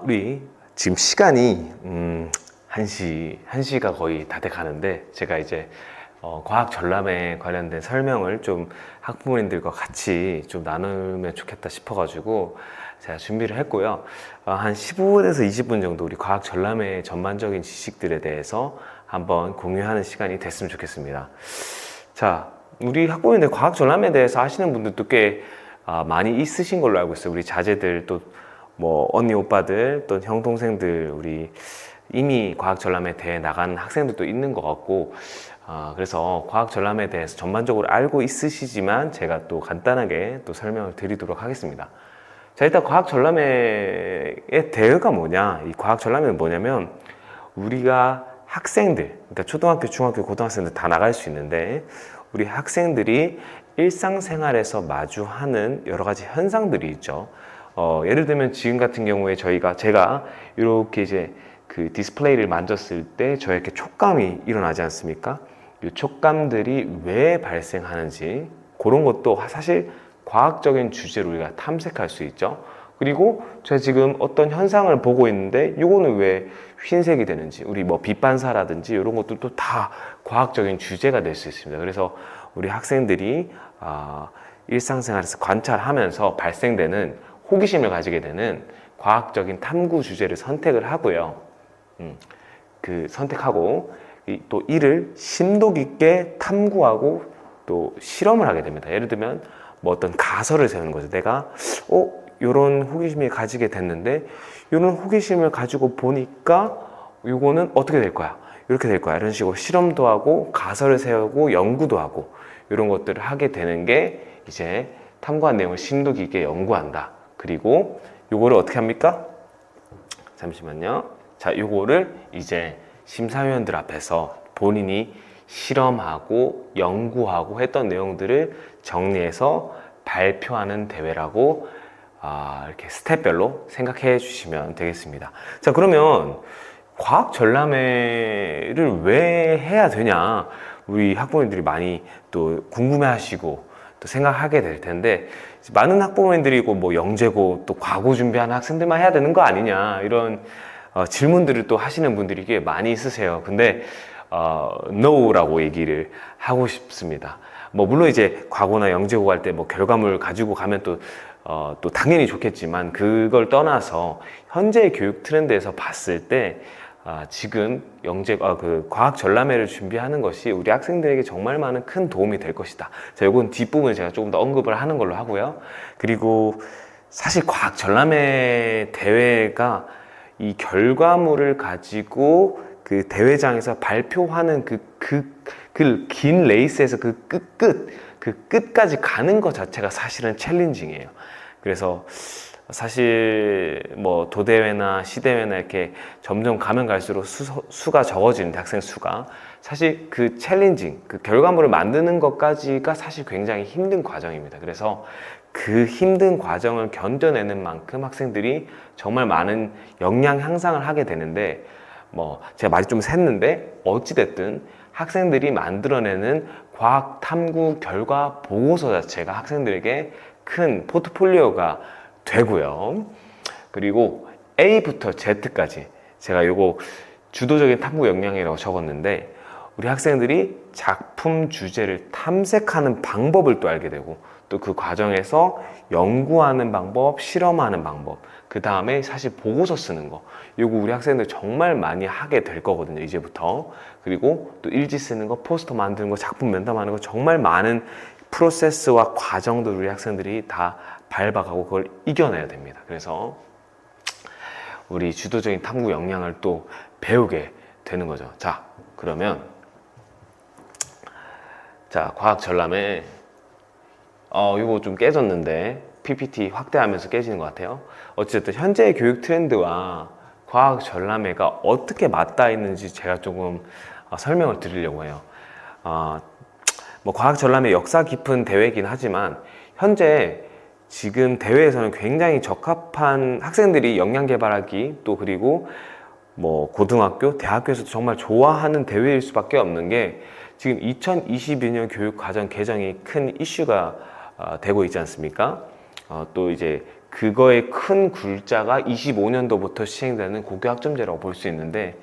우리 지금 시간이 1시가 거의 다 돼 가는데 제가 이제 과학 전람회 관련된 설명을 좀 학부모님들과 같이 좀 나누면 좋겠다 싶어가지고 제가 준비를 했고요. 한 15분에서 20분 정도 우리 과학 전람회 전반적인 지식들에 대해서 한번 공유하는 시간이 됐으면 좋겠습니다. 자, 우리 학부모님들 과학 전람회에 대해서 아시는 분들도 꽤 많이 있으신 걸로 알고 있어요. 우리 자제들 또 뭐 언니 오빠들 또 형 동생들 우리 이미 과학 전람회 대회 나간 학생들도 있는 것 같고 그래서 과학 전람회에 대해서 전반적으로 알고 있으시지만 제가 또 간단하게 또 설명을 드리도록 하겠습니다. 자, 일단 과학 전람회의 대회가 뭐냐, 이 과학 전람회는 뭐냐면 우리가 학생들, 그러니까 초등학교, 중학교, 고등학생들 다 나갈 수 있는데 우리 학생들이 일상생활에서 마주하는 여러 가지 현상들이 있죠. 예를 들면 지금 같은 경우에 제가 이렇게 이제 그 디스플레이를 만졌을 때 저에게 촉감이 일어나지 않습니까? 이 촉감들이 왜 발생하는지 그런 것도 사실 과학적인 주제로 우리가 탐색할 수 있죠. 그리고 제가 지금 어떤 현상을 보고 있는데 이거는 왜 흰색이 되는지, 우리 뭐 빛 반사라든지 이런 것들도 다 과학적인 주제가 될 수 있습니다. 그래서 우리 학생들이 일상생활에서 관찰하면서 발생되는 호기심을 가지게 되는 과학적인 탐구 주제를 선택을 하고요. 선택하고 또 이를 심도 깊게 탐구하고 또 실험을 하게 됩니다. 예를 들면 뭐 어떤 가설을 세우는 거죠. 내가 이런 호기심을 가지게 됐는데 이런 호기심을 가지고 보니까 이거는 어떻게 될 거야? 이렇게 될 거야. 이런 식으로 실험도 하고 가설을 세우고 연구도 하고 이런 것들을 하게 되는 게 이제 탐구한 내용을 심도 깊게 연구한다. 그리고 요거를 어떻게 합니까? 잠시만요. 자, 요거를 이제 심사위원들 앞에서 본인이 실험하고 연구하고 했던 내용들을 정리해서 발표하는 대회라고 이렇게 스텝별로 생각해 주시면 되겠습니다. 자, 그러면 과학 전람회를 왜 해야 되냐? 우리 학부모님들이 많이 또 궁금해 하시고 또 생각하게 될 텐데, 많은 학부모님들이고 뭐 영재고 또 과고 준비하는 학생들만 해야 되는 거 아니냐, 이런 질문들을 또 하시는 분들이 꽤 많이 있으세요. 근데 NO라고 얘기를 하고 싶습니다. 뭐 물론 이제 과고나 영재고 할 때 뭐 결과물 가지고 가면 또 당연히 좋겠지만 그걸 떠나서 현재의 교육 트렌드에서 봤을 때 지금 그 과학 전람회를 준비하는 것이 우리 학생들에게 정말 많은 큰 도움이 될 것이다. 자, 요건 뒷부분에 제가 조금 더 언급을 하는 걸로 하고요. 그리고 사실 과학 전람회 대회가 이 결과물을 가지고 그 대회장에서 발표하는 그 긴 레이스에서 그 끝까지 가는 것 자체가 사실은 챌린징이에요. 그래서 사실 뭐 도대회나 시대회나 이렇게 점점 가면 갈수록 수가 적어지는데, 학생 수가 사실 그 챌린징, 그 결과물을 만드는 것까지가 사실 굉장히 힘든 과정입니다. 그래서 그 힘든 과정을 견뎌내는 만큼 학생들이 정말 많은 역량 향상을 하게 되는데, 뭐 제가 말이 좀 샜는데 어찌됐든 학생들이 만들어내는 과학 탐구 결과 보고서 자체가 학생들에게 큰 포트폴리오가 되고요. 그리고 A부터 Z까지 제가 요거 주도적인 탐구 역량이라고 적었는데, 우리 학생들이 작품 주제를 탐색하는 방법을 또 알게 되고, 또 그 과정에서 연구하는 방법, 실험하는 방법, 그 다음에 사실 보고서 쓰는 거, 요거 우리 학생들 정말 많이 하게 될 거거든요, 이제부터. 그리고 또 일지 쓰는 거, 포스터 만드는 거, 작품 면담하는 거, 정말 많은 프로세스와 과정들 우리 학생들이 다 밟아가고 그걸 이겨내야 됩니다. 그래서 우리 주도적인 탐구 역량을 또 배우게 되는 거죠. 자, 그러면 과학 전람회 이거 좀 깨졌는데 PPT 확대하면서 깨지는 것 같아요. 어쨌든 현재의 교육 트렌드와 과학 전람회가 어떻게 맞닿아 있는지 제가 조금 설명을 드리려고 해요. 뭐 과학 전람회 역사 깊은 대회이긴 하지만 현재 지금 대회에서는 굉장히 적합한, 학생들이 역량 개발하기 또 그리고 뭐 고등학교, 대학교에서도 정말 좋아하는 대회일 수밖에 없는 게, 지금 2022년 교육과정 개정이 큰 이슈가 되고 있지 않습니까? 또 이제 그거의 큰 굴자가 25년도부터 시행되는 고교학점제라고 볼 수 있는데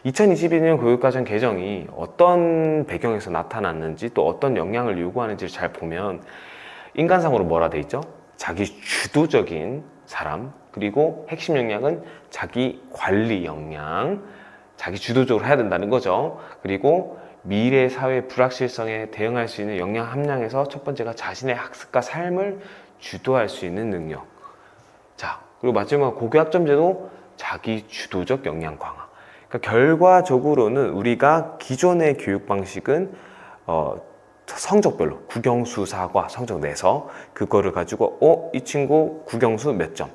2022년 교육과정 개정이 어떤 배경에서 나타났는지 또 어떤 영향을 요구하는지를 잘 보면 인간상으로 뭐라 돼 있죠? 자기 주도적인 사람, 그리고 핵심 역량은 자기 관리 역량, 자기 주도적으로 해야 된다는 거죠. 그리고 미래 사회 불확실성에 대응할 수 있는 역량 함량에서 첫 번째가 자신의 학습과 삶을 주도할 수 있는 능력. 자, 그리고 마지막 고교학점제도 자기 주도적 역량 강화. 그러니까 결과적으로는 우리가 기존의 교육 방식은 성적별로 국영수 사과 성적 내서 그거를 가지고 이 친구 국영수 몇 점,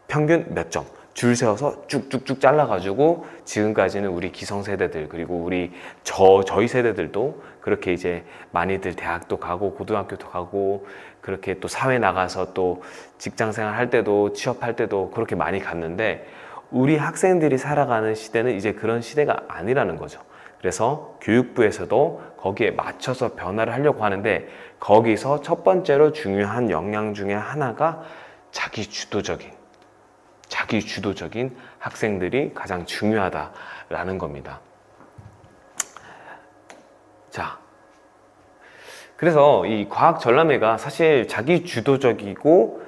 평균 몇 점, 줄 세워서 쭉쭉쭉 잘라가지고 지금까지는 우리 기성세대들 그리고 우리 저희 세대들도 그렇게 이제 많이들 대학도 가고 고등학교도 가고 그렇게 또 사회 나가서 또 직장생활 할 때도 취업할 때도 그렇게 많이 갔는데 우리 학생들이 살아가는 시대는 이제 그런 시대가 아니라는 거죠. 그래서 교육부에서도 거기에 맞춰서 변화를 하려고 하는데 거기서 첫 번째로 중요한 역량 중에 하나가 자기 주도적인 학생들이 가장 중요하다라는 겁니다. 자, 그래서 이 과학 전람회가 사실 자기 주도적으로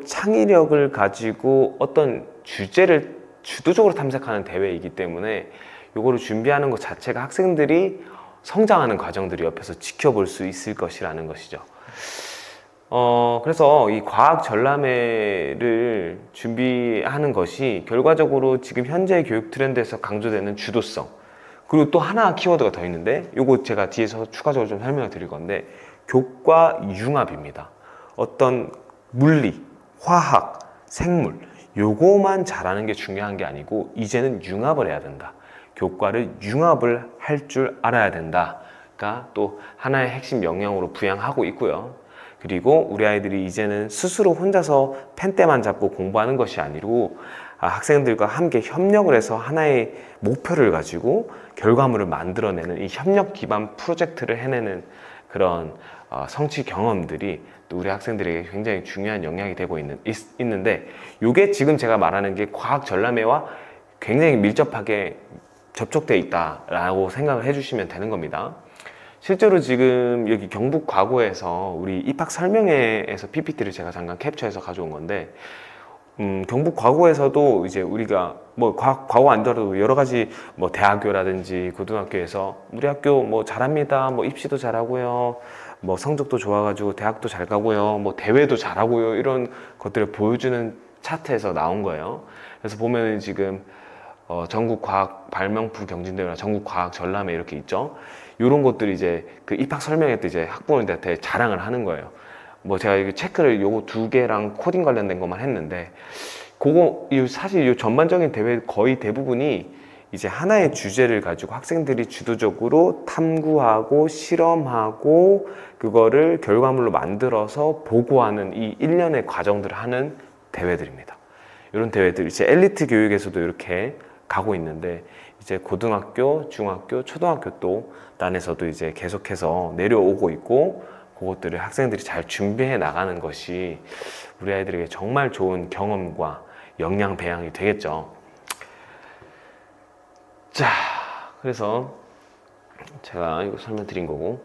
창의력을 가지고 어떤 주제를 주도적으로 탐색하는 대회이기 때문에 요거를 준비하는 것 자체가 학생들이 성장하는 과정들이 옆에서 지켜볼 수 있을 것이라는 것이죠. 그래서 이 과학 전람회를 준비하는 것이 결과적으로 지금 현재 교육 트렌드에서 강조되는 주도성, 그리고 또 하나 키워드가 더 있는데 요거 제가 뒤에서 추가적으로 좀 설명을 드릴 건데 교과 융합입니다. 어떤 물리, 화학, 생물 요거만 잘하는 게 중요한 게 아니고 이제는 융합을 해야 된다. 교과를 융합을 할 줄 알아야 된다가 또 하나의 핵심 역량으로 부양하고 있고요. 그리고 우리 아이들이 이제는 스스로 혼자서 펜대만 잡고 공부하는 것이 아니고 학생들과 함께 협력을 해서 하나의 목표를 가지고 결과물을 만들어내는 이 협력 기반 프로젝트를 해내는 그런 성취 경험들이 또 우리 학생들에게 굉장히 중요한 영향이 되고 있는데 이게 지금 제가 말하는 게 과학 전람회와 굉장히 밀접하게 접촉되어 있다라고 생각을 해주시면 되는 겁니다. 실제로 지금 여기 경북 과고에서 우리 입학 설명회에서 PPT를 제가 잠깐 캡처해서 가져온 건데 경북 과고에서도 이제 우리가 뭐 과고 아니더라도 여러 가지 뭐 대학교라든지 고등학교에서 우리 학교 뭐 잘합니다, 뭐 입시도 잘하고요, 뭐 성적도 좋아가지고 대학도 잘 가고요, 뭐 대회도 잘하고요, 이런 것들을 보여주는 차트에서 나온 거예요. 그래서 보면은 지금 전국 과학 발명품 경진대회나 전국 과학 전람회 이렇게 있죠. 이런 것들이 이제 그 입학 설명회 때 이제 학부모님들한테 자랑을 하는 거예요. 뭐 제가 이거 체크를 요거 2개랑 코딩 관련된 것만 했는데 그거 사실 이 전반적인 대회 거의 대부분이 이제 하나의 주제를 가지고 학생들이 주도적으로 탐구하고 실험하고 그거를 결과물로 만들어서 보고하는 이 일련의 과정들을 하는 대회들입니다. 이런 대회들 이제 엘리트 교육에서도 이렇게 가고 있는데 이제 고등학교, 중학교, 초등학교 또 단에서도 이제 계속해서 내려오고 있고 그것들을 학생들이 잘 준비해 나가는 것이 우리 아이들에게 정말 좋은 경험과 역량 배양이 되겠죠. 자, 그래서 제가 이거 설명드린 거고,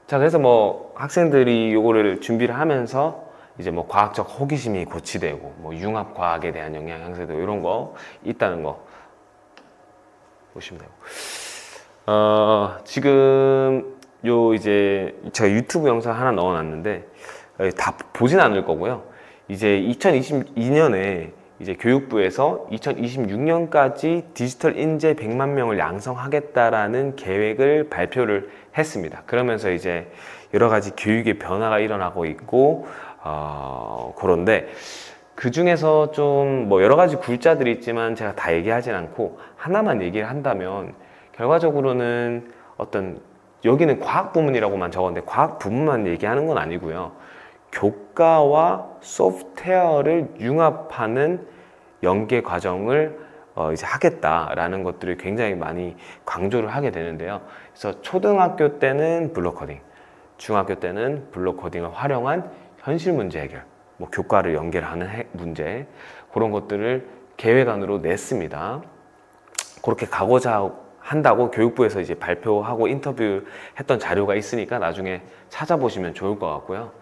자, 그래서 뭐 학생들이 요거를 준비를 하면서 이제 뭐 과학적 호기심이 고취되고 뭐 융합 과학에 대한 영양 향상도 이런 거 있다는 거 보시면 되고, 지금 요 이제 제가 유튜브 영상 하나 넣어놨는데 다 보진 않을 거고요. 이제 2022년에 이제 교육부에서 2026년까지 디지털 인재 100만 명을 양성하겠다라는 계획을 발표를 했습니다. 그러면서 이제 여러 가지 교육의 변화가 일어나고 있고, 그런데 그 중에서 좀 뭐 여러 가지 굴자들이 있지만 제가 다 얘기하진 않고 하나만 얘기를 한다면 결과적으로는 어떤 여기는 과학 부문이라고만 적었는데 과학 부문만 얘기하는 건 아니고요. 교과와 소프트웨어를 융합하는 연계 과정을 이제 하겠다라는 것들을 굉장히 많이 강조를 하게 되는데요. 그래서 초등학교 때는 블록 코딩, 중학교 때는 블록 코딩을 활용한 현실 문제 해결, 뭐 교과를 연결하는 문제, 그런 것들을 계획안으로 냈습니다. 그렇게 가고자 한다고 교육부에서 이제 발표하고 인터뷰했던 자료가 있으니까 나중에 찾아보시면 좋을 것 같고요.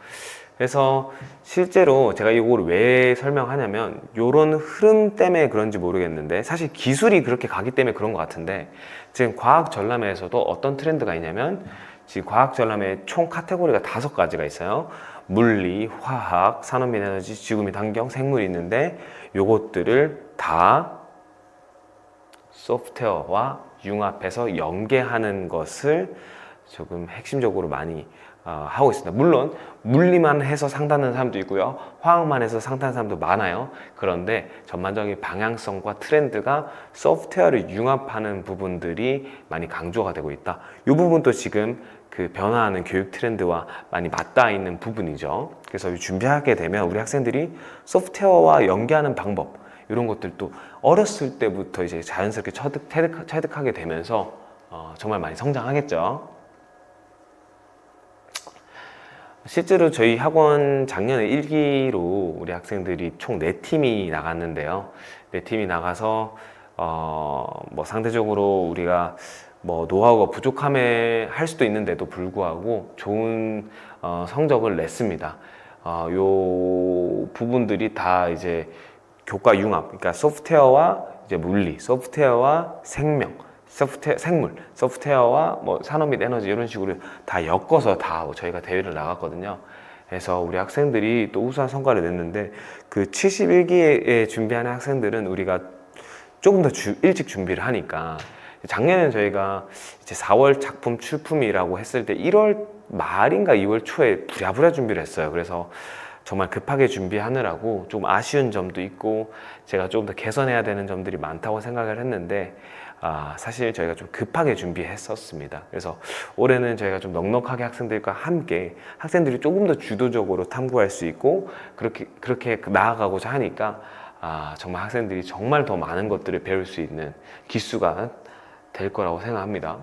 그래서 실제로 제가 이걸 왜 설명하냐면 이런 흐름 때문에 그런지 모르겠는데 사실 기술이 그렇게 가기 때문에 그런 것 같은데, 지금 과학 전람회에서도 어떤 트렌드가 있냐면, 지금 과학 전람회 총 카테고리가 5가지가 있어요. 물리, 화학, 산업 및 에너지, 지구 및 환경, 생물이 있는데 요것들을 다 소프트웨어와 융합해서 연계하는 것을 조금 핵심적으로 많이 하고 있습니다. 물론 물리만 해서 상담하는 사람도 있고요, 화학만 해서 상담하는 사람도 많아요. 그런데 전반적인 방향성과 트렌드가 소프트웨어를 융합하는 부분들이 많이 강조가 되고 있다. 이 부분도 지금 그 변화하는 교육 트렌드와 많이 맞닿아 있는 부분이죠. 그래서 준비하게 되면 우리 학생들이 소프트웨어와 연계하는 방법, 이런 것들도 어렸을 때부터 이제 자연스럽게 체득하게 되면서 정말 많이 성장하겠죠. 실제로 저희 학원 작년에 1기로 우리 학생들이 총 4팀이 나갔는데요. 4팀이 나가서 뭐 상대적으로 우리가 뭐 노하우가 부족함에 할 수도 있는데도 불구하고 좋은 성적을 냈습니다. 요 부분들이 다 이제 교과 융합, 그러니까 소프트웨어와 이제 물리, 소프트웨어와 생물, 소프트웨어와 뭐 산업 및 에너지, 이런 식으로 다 엮어서 다 저희가 대회를 나갔거든요. 그래서 우리 학생들이 또 우수한 성과를 냈는데, 그 71기에 준비하는 학생들은 우리가 조금 더 일찍 준비를 하니까, 작년에는 저희가 이제 4월 작품 출품이라고 했을 때 1월 말인가 2월 초에 부랴부랴 준비를 했어요. 그래서 정말 급하게 준비하느라고 좀 아쉬운 점도 있고 제가 조금 더 개선해야 되는 점들이 많다고 생각을 했는데, 사실 저희가 좀 급하게 준비했었습니다. 그래서 올해는 저희가 좀 넉넉하게 학생들과 함께 학생들이 조금 더 주도적으로 탐구할 수 있고 그렇게 나아가고자 하니까 정말 학생들이 정말 더 많은 것들을 배울 수 있는 기수가 될 거라고 생각합니다.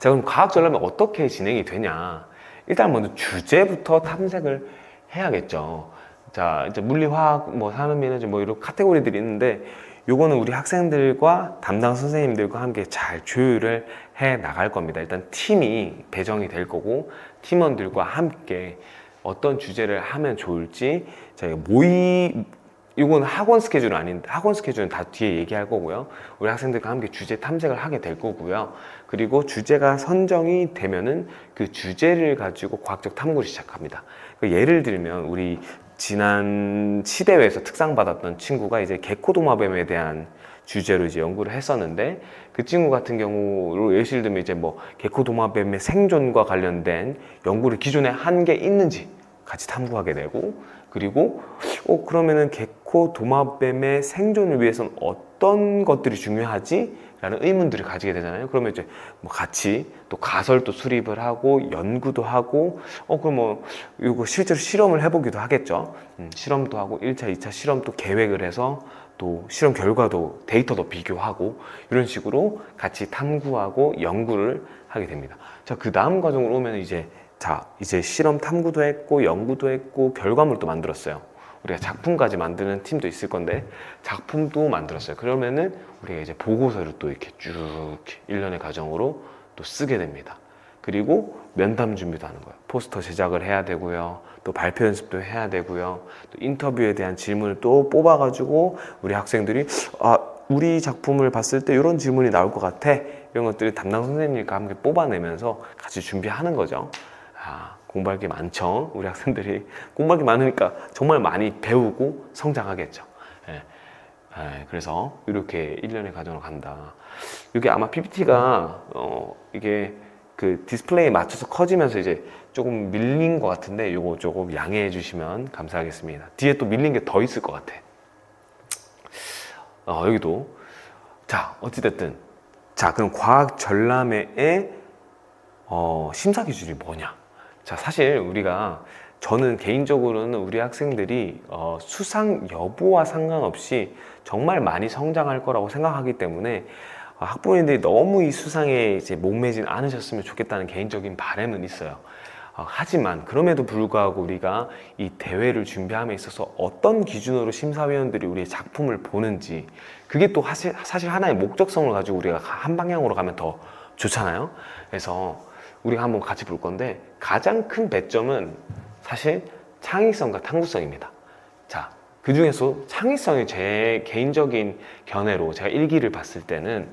자, 그럼 과학 전람은 어떻게 진행이 되냐? 일단 먼저 주제부터 탐색을 해야겠죠. 자, 이제 물리, 화학, 뭐 산업, 에너지 뭐 이런 카테고리들이 있는데, 요거는 우리 학생들과 담당 선생님들과 함께 잘 조율을 해 나갈 겁니다. 일단 팀이 배정이 될 거고, 팀원들과 함께 어떤 주제를 하면 좋을지 저희가 이건 학원 스케줄은 아닌데, 학원 스케줄은 다 뒤에 얘기할 거고요. 우리 학생들과 함께 주제 탐색을 하게 될 거고요. 그리고 주제가 선정이 되면은 그 주제를 가지고 과학적 탐구를 시작합니다. 예를 들면 우리 지난 시대회에서 특상 받았던 친구가 이제 개코도마뱀에 대한 주제로 이제 연구를 했었는데, 그 친구 같은 경우로 예를 들면 이제 뭐 개코도마뱀의 생존과 관련된 연구를 기존에 한 게 있는지 같이 탐구하게 되고, 그리고 그러면은 개코도마뱀의 생존을 위해서는 어떤 것들이 중요하지? 라는 의문들을 가지게 되잖아요. 그러면 이제 뭐 같이 또 가설도 수립을 하고 연구도 하고, 그럼 뭐 이거 실제로 실험을 해보기도 하겠죠. 실험도 하고 1차, 2차 실험도 계획을 해서 또 실험 결과도 데이터도 비교하고, 이런 식으로 같이 탐구하고 연구를 하게 됩니다. 자, 그 다음 과정으로 오면 이제 실험 탐구도 했고 연구도 했고 결과물도 만들었어요. 우리가 작품까지 만드는 팀도 있을 건데 작품도 만들었어요. 그러면은 우리가 이제 보고서를 또 이렇게 쭉 1년의 과정으로 또 쓰게 됩니다. 그리고 면담 준비도 하는 거예요. 포스터 제작을 해야 되고요. 또 발표 연습도 해야 되고요. 또 인터뷰에 대한 질문을 또 뽑아가지고 우리 학생들이 우리 작품을 봤을 때 이런 질문이 나올 것 같아. 이런 것들을 담당 선생님과 함께 뽑아내면서 같이 준비하는 거죠. 공부할 게 많죠. 우리 학생들이 공부할 게 많으니까 정말 많이 배우고 성장하겠죠. 그래서 이렇게 1년의 과정을 간다. 이게 아마 PPT가 이게 그 디스플레이에 맞춰서 커지면서 이제 조금 밀린 것 같은데, 요거 조금 양해해 주시면 감사하겠습니다. 뒤에 또 밀린 게 더 있을 것 같아. 여기도. 자, 어찌됐든. 자, 그럼 과학 전람회의 심사 기준이 뭐냐? 자, 사실 저는 개인적으로는 우리 학생들이 수상 여부와 상관없이 정말 많이 성장할 거라고 생각하기 때문에 학부모님들이 너무 이 수상에 이제 목매진 않으셨으면 좋겠다는 개인적인 바람은 있어요. 하지만 그럼에도 불구하고 우리가 이 대회를 준비함에 있어서 어떤 기준으로 심사위원들이 우리의 작품을 보는지, 그게 또 사실 하나의 목적성을 가지고 우리가 한 방향으로 가면 더 좋잖아요. 그래서 우리가 한번 같이 볼 건데, 가장 큰 배점은 사실 창의성과 탐구성입니다. 자, 그 중에서 창의성이 제 개인적인 견해로 제가 일기를 봤을 때는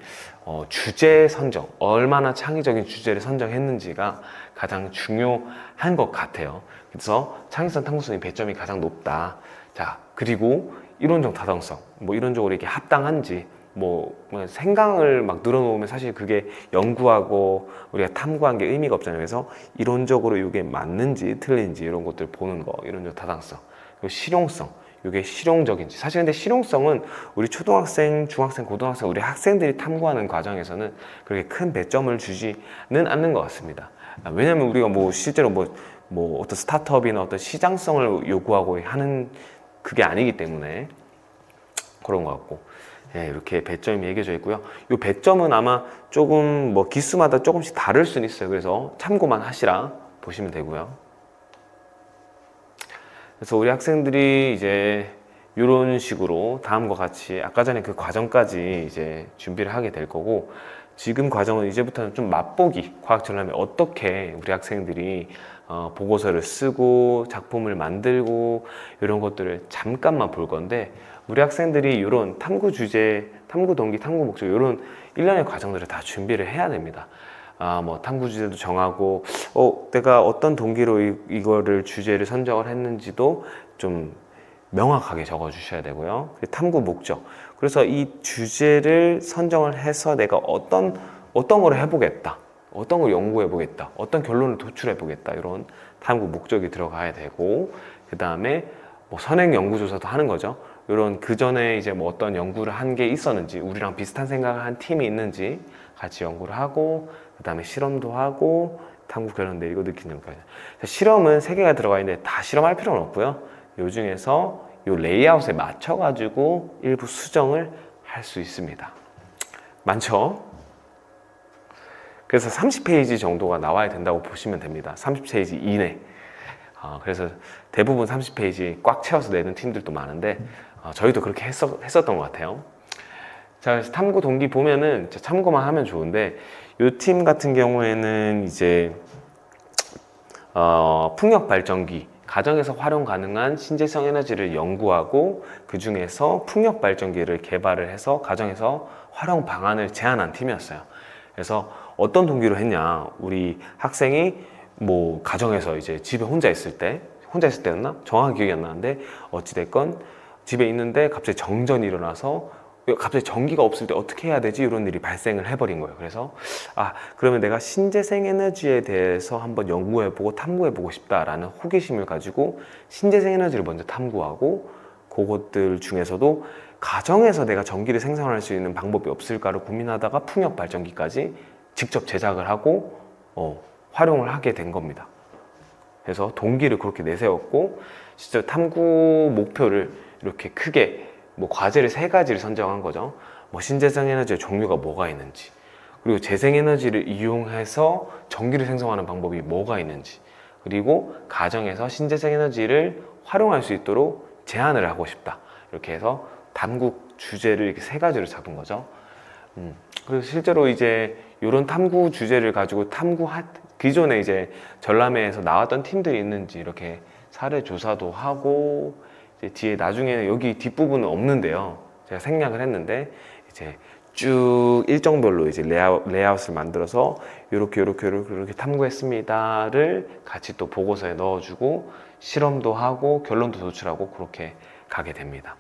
주제 선정, 얼마나 창의적인 주제를 선정했는지가 가장 중요한 것 같아요. 그래서 창의성, 탐구성의 배점이 가장 높다. 자, 그리고 이론적 타당성, 뭐 이론적으로 이게 합당한지, 뭐 생각을 막 늘어놓으면 사실 그게 연구하고 우리가 탐구한 게 의미가 없잖아요. 그래서 이론적으로 이게 맞는지 틀린지 이런 것들 보는 거, 이론적 타당성. 그리고 실용성, 이게 실용적인지. 사실 근데 실용성은 우리 초등학생, 중학생, 고등학생, 우리 학생들이 탐구하는 과정에서는 그렇게 큰 배점을 주지는 않는 것 같습니다. 왜냐면 우리가 뭐 실제로 뭐 어떤 스타트업이나 어떤 시장성을 요구하고 하는 그게 아니기 때문에 그런 것 같고, 예, 이렇게 배점이 매겨져 있고요. 이 배점은 아마 조금 뭐 기수마다 조금씩 다를 수는 있어요. 그래서 참고만 하시라 보시면 되고요. 그래서 우리 학생들이 이제 이런 식으로 다음과 같이 아까 전에 그 과정까지 이제 준비를 하게 될 거고, 지금 과정은 이제부터는 좀 맛보기, 과학 전람회 어떻게 우리 학생들이 보고서를 쓰고 작품을 만들고 이런 것들을 잠깐만 볼 건데, 우리 학생들이 이런 탐구 주제, 탐구 동기, 탐구 목적 이런 일련의 과정들을 다 준비를 해야 됩니다. 뭐 탐구 주제도 정하고, 내가 어떤 동기로 이거를 주제를 선정을 했는지도 좀 명확하게 적어 주셔야 되고요. 탐구 목적. 그래서 이 주제를 선정을 해서 내가 어떤 걸 해보겠다, 어떤 걸 연구해 보겠다, 어떤 결론을 도출해 보겠다, 이런 탐구 목적이 들어가야 되고, 그 다음에 뭐 선행 연구조사도 하는 거죠. 이런 그 전에 이제 뭐 어떤 연구를 한 게 있었는지, 우리랑 비슷한 생각을 한 팀이 있는지 같이 연구를 하고, 그 다음에 실험도 하고, 탐구 결론 내리고 느끼는 거예요. 실험은 3개가 들어가 있는데 다 실험할 필요는 없고요. 요 중에서 요 레이아웃에 맞춰 가지고 일부 수정을 할 수 있습니다. 많죠? 그래서 30페이지 정도가 나와야 된다고 보시면 됩니다. 30페이지 이내. 그래서 대부분 30페이지 꽉 채워서 내는 팀들도 많은데, 저희도 그렇게 했었던 것 같아요. 자, 그래서 탐구 동기 보면은 참고만 하면 좋은데, 이 팀 같은 경우에는 이제 풍력 발전기, 가정에서 활용 가능한 신재생 에너지를 연구하고 그 중에서 풍력 발전기를 개발을 해서 가정에서 활용 방안을 제안한 팀이었어요. 그래서 어떤 동기로 했냐, 우리 학생이 뭐 가정에서 이제 집에 혼자 있을 때였나? 정확히 기억이 안 나는데, 어찌됐건 집에 있는데 갑자기 정전이 일어나서 갑자기 전기가 없을 때 어떻게 해야 되지? 이런 일이 발생을 해버린 거예요. 그래서 그러면 내가 신재생 에너지에 대해서 한번 연구해보고 탐구해보고 싶다라는 호기심을 가지고 신재생 에너지를 먼저 탐구하고, 그것들 중에서도 가정에서 내가 전기를 생산할 수 있는 방법이 없을까를 고민하다가 풍력 발전기까지 직접 제작을 하고 활용을 하게 된 겁니다. 그래서 동기를 그렇게 내세웠고, 진짜 탐구 목표를 이렇게 크게 뭐 과제를 3가지를 선정한 거죠. 뭐 신재생 에너지의 종류가 뭐가 있는지, 그리고 재생에너지를 이용해서 전기를 생성하는 방법이 뭐가 있는지, 그리고 가정에서 신재생 에너지를 활용할 수 있도록 제안을 하고 싶다. 이렇게 해서 탐구 주제를 이렇게 3가지로 잡은 거죠. 그래서 실제로 이제 이런 탐구 주제를 가지고 기존에 이제 전람회에서 나왔던 팀들이 있는지 이렇게 사례 조사도 하고, 이제 뒤에 나중에는 여기 뒷부분은 없는데요. 제가 생략을 했는데, 이제 쭉 일정별로 이제 레이아웃을 만들어서 이렇게 탐구했습니다를 같이 또 보고서에 넣어주고 실험도 하고 결론도 도출하고 그렇게 가게 됩니다.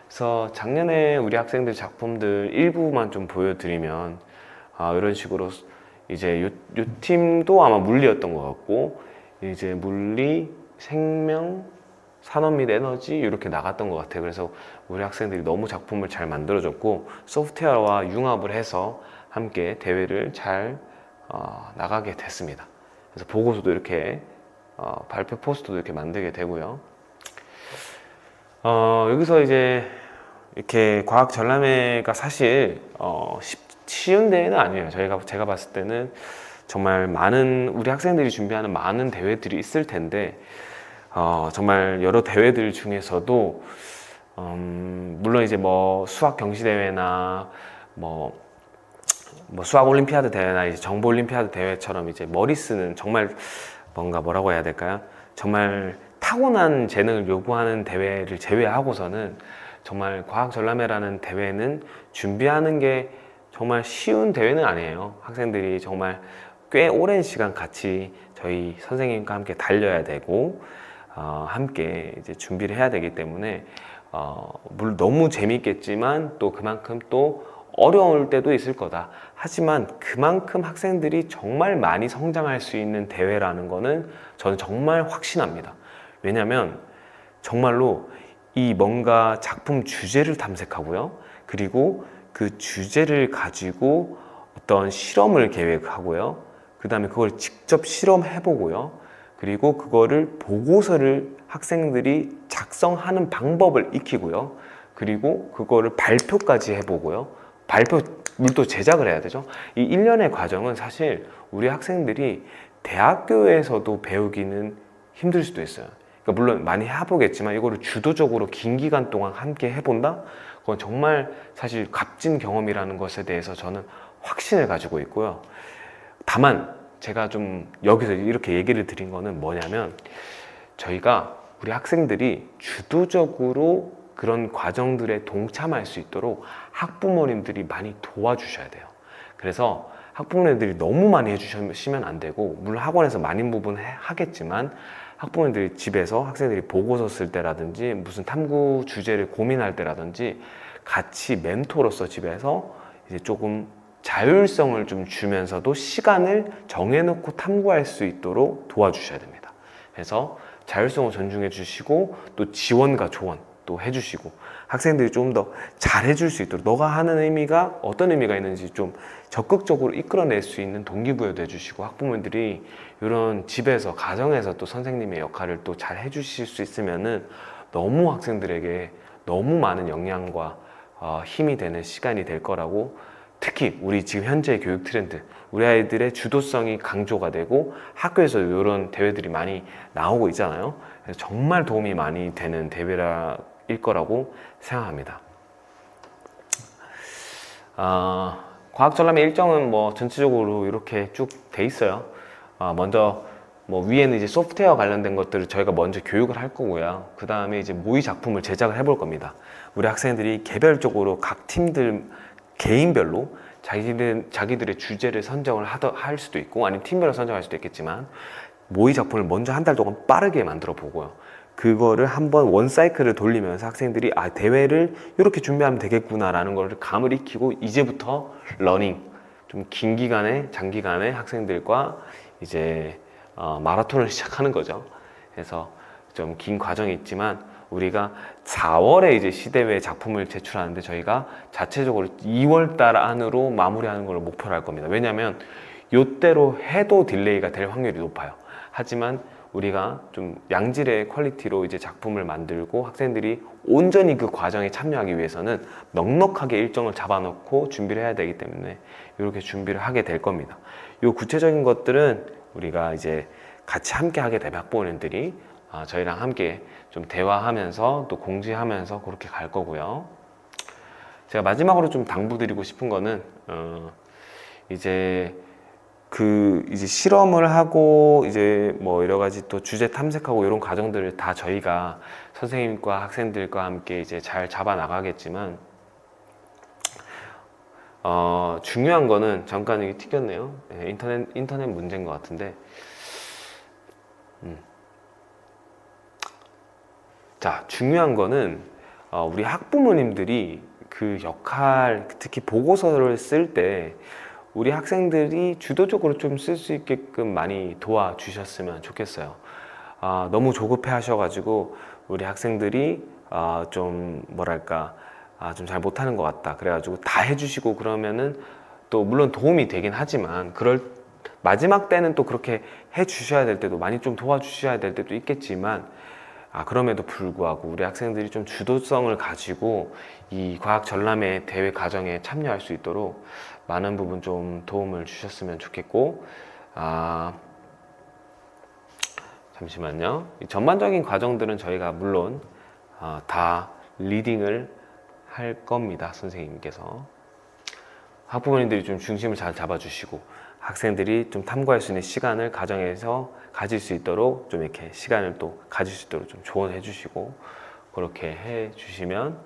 그래서 작년에 우리 학생들 작품들 일부만 좀 보여드리면, 이런 식으로 이제 요 팀도 아마 물리였던 것 같고, 이제 물리, 생명, 산업 및 에너지 이렇게 나갔던 것 같아요. 그래서 우리 학생들이 너무 작품을 잘 만들어줬고, 소프트웨어와 융합을 해서 함께 대회를 잘 나가게 됐습니다. 그래서 보고서도 이렇게 발표 포스터도 이렇게 만들게 되고요. 여기서 이제 이렇게 과학 전람회가 사실 쉬운 대회는 아니에요. 제가 봤을 때는 정말 많은 우리 학생들이 준비하는 많은 대회들이 있을 텐데 정말 여러 대회들 중에서도 물론 이제 뭐 수학 경시 대회나 뭐 수학 올림피아드 대회나 이제 정보 올림피아드 대회처럼 이제 머리 쓰는 정말 뭐라고 해야 될까요? 정말 타고난 재능을 요구하는 대회를 제외하고서는 정말 과학전람회라는 대회는 준비하는 게 정말 쉬운 대회는 아니에요. 학생들이 정말 꽤 오랜 시간 같이 저희 선생님과 함께 달려야 되고 함께 이제 준비를 해야 되기 때문에 물론 너무 재밌겠지만 또 그만큼 또 어려울 때도 있을 거다. 하지만 그만큼 학생들이 정말 많이 성장할 수 있는 대회라는 거는 저는 정말 확신합니다. 왜냐하면 정말로 이 뭔가 작품 주제를 탐색하고요. 그리고 그 주제를 가지고 어떤 실험을 계획하고요. 그 다음에 그걸 직접 실험해보고요. 그리고 그거를 보고서를 학생들이 작성하는 방법을 익히고요. 그리고 그거를 발표까지 해보고요. 발표물도 제작을 해야 되죠. 이 1년의 과정은 사실 우리 학생들이 대학교에서도 배우기는 힘들 수도 있어요. 그러니까 물론 많이 해보겠지만 이거를 주도적으로 긴 기간 동안 함께 해본다? 그건 정말 사실 값진 경험이라는 것에 대해서 저는 확신을 가지고 있고요. 다만 제가 좀 여기서 이렇게 얘기를 드린 거는 뭐냐면 저희가 우리 학생들이 주도적으로 그런 과정들에 동참할 수 있도록 학부모님들이 많이 도와주셔야 돼요. 그래서 학부모님들이 너무 많이 해주시면 안 되고 물론 학원에서 많은 부분 하겠지만 학부모님들이 집에서 학생들이 보고서 쓸 때라든지 무슨 탐구 주제를 고민할 때라든지 같이 멘토로서 집에서 이제 조금 자율성을 좀 주면서도 시간을 정해놓고 탐구할 수 있도록 도와주셔야 됩니다. 그래서 자율성을 존중해 주시고 또 지원과 조언 또 해주시고 학생들이 좀 더 잘해줄 수 있도록 너가 하는 의미가 어떤 의미가 있는지 좀 적극적으로 이끌어낼 수 있는 동기부여도 해주시고 학부모님들이 이런 집에서 가정에서 또 선생님의 역할을 또 잘 해주실 수 있으면은 너무 학생들에게 너무 많은 영향과 힘이 되는 시간이 될 거라고 특히 우리 지금 현재 교육 트렌드 우리 아이들의 주도성이 강조가 되고 학교에서 이런 대회들이 많이 나오고 있잖아요. 그래서 정말 도움이 많이 되는 대회일 거라고 생각합니다. 과학전람회 일정은 뭐 전체적으로 이렇게 쭉 돼 있어요. 먼저 뭐 위에는 이제 소프트웨어 관련된 것들을 저희가 먼저 교육을 할 거고요. 그 다음에 이제 모의 작품을 제작을 해볼 겁니다. 우리 학생들이 개별적으로 각 팀들 개인별로 자기들의 주제를 선정을 할 수도 있고 아니면 팀별로 선정할 수도 있겠지만 모의 작품을 먼저 한 달 동안 빠르게 만들어 보고요. 그거를 한번 원 사이클을 돌리면서 학생들이 대회를 이렇게 준비하면 되겠구나 라는 걸 감을 익히고 이제부터 러닝 좀 긴 기간에 장기간에 학생들과 이제 마라톤을 시작하는 거죠. 그래서 좀 긴 과정이 있지만 우리가 4월에 이제 시대회 작품을 제출하는데 저희가 자체적으로 2월 달 안으로 마무리하는 걸 목표로 할 겁니다. 왜냐하면 이때로 해도 딜레이가 될 확률이 높아요. 하지만 우리가 좀 양질의 퀄리티로 이제 작품을 만들고 학생들이 온전히 그 과정에 참여하기 위해서는 넉넉하게 일정을 잡아놓고 준비를 해야 되기 때문에 이렇게 준비를 하게 될 겁니다. 이 구체적인 것들은 우리가 이제 같이 함께 하게 되면 학부모님들이 저희랑 함께 좀 대화하면서 또 공지하면서 그렇게 갈 거고요. 제가 마지막으로 좀 당부드리고 싶은 거는 이제 이제 실험을 하고 이제 뭐 여러 가지 또 주제 탐색하고 이런 과정들을 다 저희가 선생님과 학생들과 함께 이제 잘 잡아 나가겠지만 중요한 거는 잠깐 이게 튀겼네요. 네, 인터넷 문제인 것 같은데 자, 중요한 거는 우리 학부모님들이 그 역할, 특히 보고서를 쓸 때 우리 학생들이 주도적으로 좀 쓸 수 있게끔 많이 도와주셨으면 좋겠어요. 너무 조급해 하셔가지고 우리 학생들이 좀 뭐랄까 좀 잘 못하는 것 같다 그래가지고 다 해주시고 그러면은 또 물론 도움이 되긴 하지만 마지막 때는 또 그렇게 해주셔야 될 때도 많이 좀 도와주셔야 될 때도 있겠지만 그럼에도 불구하고 우리 학생들이 좀 주도성을 가지고 이 과학전람회 대회 과정에 참여할 수 있도록 많은 부분 좀 도움을 주셨으면 좋겠고 잠시만요. 이 전반적인 과정들은 저희가 물론 다 리딩을 할 겁니다. 선생님께서 학부모님들이 좀 중심을 잘 잡아주시고 학생들이 좀 탐구할 수 있는 시간을 가정에서 가질 수 있도록 좀 이렇게 시간을 또 가질 수 있도록 좀 조언해 주시고 그렇게 해 주시면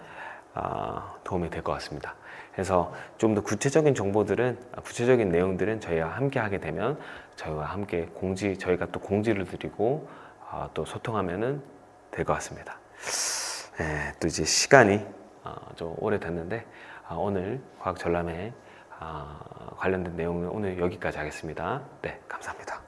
도움이 될 것 같습니다. 그래서 좀 더 구체적인 정보들은 구체적인 내용들은 저희와 함께 하게 되면 저희와 함께 저희가 또 공지를 드리고 또 소통하면은 될 것 같습니다. 네, 또 이제 시간이 좀 오래됐는데 오늘 과학 전람회 관련된 내용은 오늘 여기까지 하겠습니다. 네, 감사합니다.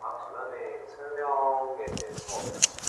전람회 설명에 대해서